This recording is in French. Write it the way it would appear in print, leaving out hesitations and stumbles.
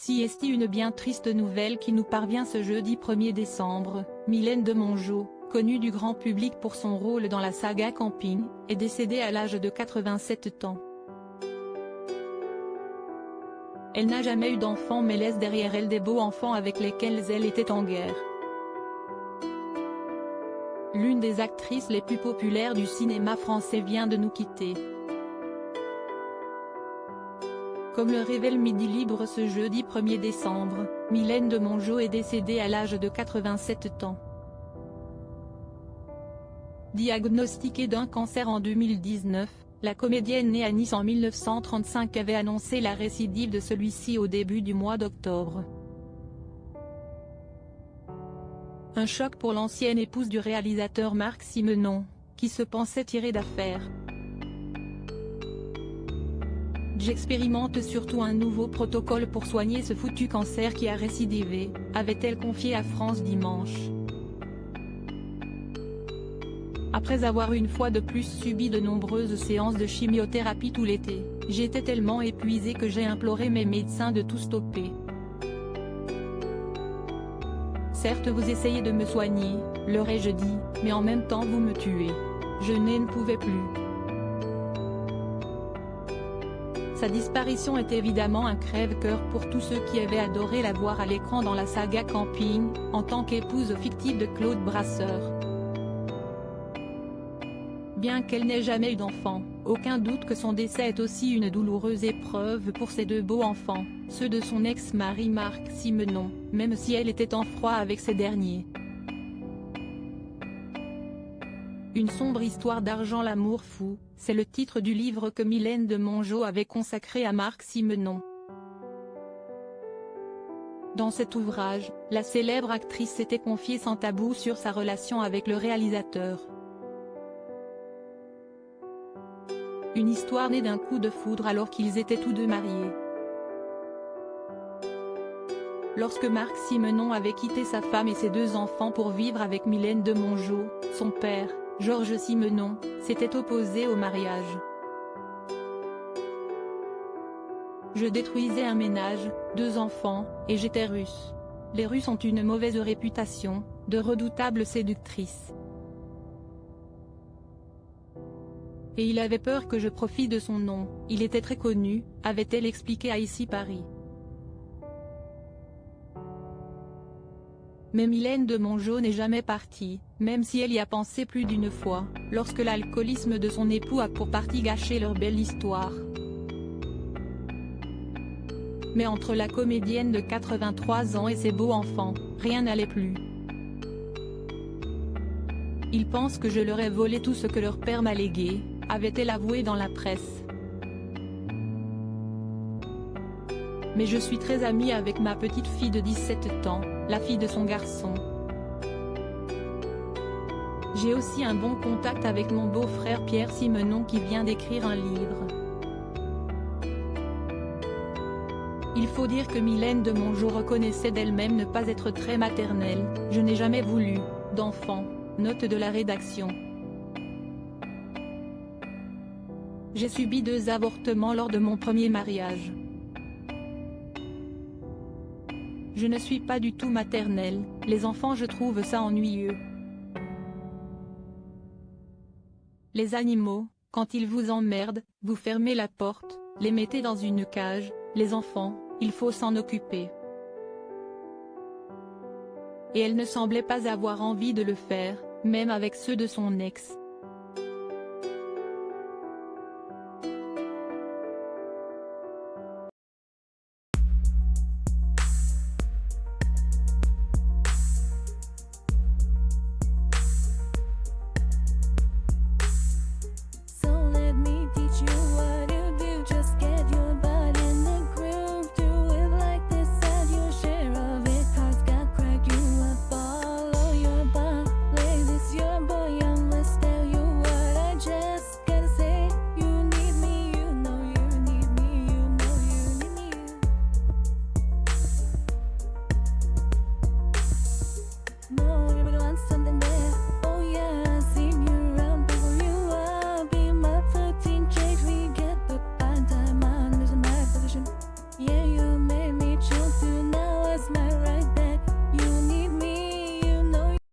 Voici une bien triste nouvelle qui nous parvient ce jeudi 1er décembre. Mylène Demongeot, connue du grand public pour son rôle dans la saga Camping, est décédée à l'âge de 87 ans. Elle n'a jamais eu d'enfant mais laisse derrière elle des beaux enfants avec lesquels elle était en guerre. L'une des actrices les plus populaires du cinéma français vient de nous quitter. Comme le révèle Midi Libre ce jeudi 1er décembre, Mylène Demongeot est décédée à l'âge de 87 ans. Diagnostiquée d'un cancer en 2019, la comédienne née à Nice en 1935 avait annoncé la récidive de celui-ci au début du mois d'octobre. Un choc pour l'ancienne épouse du réalisateur Marc Simenon, qui se pensait tirée d'affaire. J'expérimente surtout un nouveau protocole pour soigner ce foutu cancer qui a récidivé, avait-elle confié à France Dimanche. Après avoir une fois de plus subi de nombreuses séances de chimiothérapie tout l'été, j'étais tellement épuisée que j'ai imploré mes médecins de tout stopper. Certes vous essayez de me soigner, leur ai-je dit, mais en même temps vous me tuez. Je ne pouvais plus. Sa disparition est évidemment un crève-cœur pour tous ceux qui avaient adoré la voir à l'écran dans la saga Camping, en tant qu'épouse fictive de Claude Brasseur. Bien qu'elle n'ait jamais eu d'enfant, aucun doute que son décès est aussi une douloureuse épreuve pour ses deux beaux enfants, ceux de son ex-mari Marc Simenon, même si elle était en froid avec ces derniers. Une sombre histoire d'argent, l'amour fou, c'est le titre du livre que Mylène Demongeot avait consacré à Marc Simenon. Dans cet ouvrage, la célèbre actrice s'était confiée sans tabou sur sa relation avec le réalisateur. Une histoire née d'un coup de foudre alors qu'ils étaient tous deux mariés. Lorsque Marc Simenon avait quitté sa femme et ses deux enfants pour vivre avec Mylène Demongeot, son père, Georges Simenon, s'était opposé au mariage. Je détruisais un ménage, 2 enfants, et j'étais russe. Les Russes ont une mauvaise réputation, de redoutables séductrices. Et il avait peur que je profite de son nom, il était très connu, avait-elle expliqué à Ici Paris. Mais Mylène Demongeot n'est jamais partie, même si elle y a pensé plus d'une fois, lorsque l'alcoolisme de son époux a pour partie gâché leur belle histoire. Mais entre la comédienne de 83 ans et ses beaux enfants, rien n'allait plus. Ils pensent que je leur ai volé tout ce que leur père m'a légué, avait-elle avoué dans la presse. Mais je suis très amie avec ma petite fille de 17 ans, la fille de son garçon. J'ai aussi un bon contact avec mon beau-frère Pierre Simenon qui vient d'écrire un livre. Il faut dire que Mylène Demongeot reconnaissait d'elle-même ne pas être très maternelle, je n'ai jamais voulu d'enfant, note de la rédaction. J'ai subi 2 avortements lors de mon premier mariage. Je ne suis pas du tout maternelle, les enfants je trouve ça ennuyeux. Les animaux, quand ils vous emmerdent, vous fermez la porte, les mettez dans une cage, les enfants, il faut s'en occuper. Et elle ne semblait pas avoir envie de le faire, même avec ceux de son ex.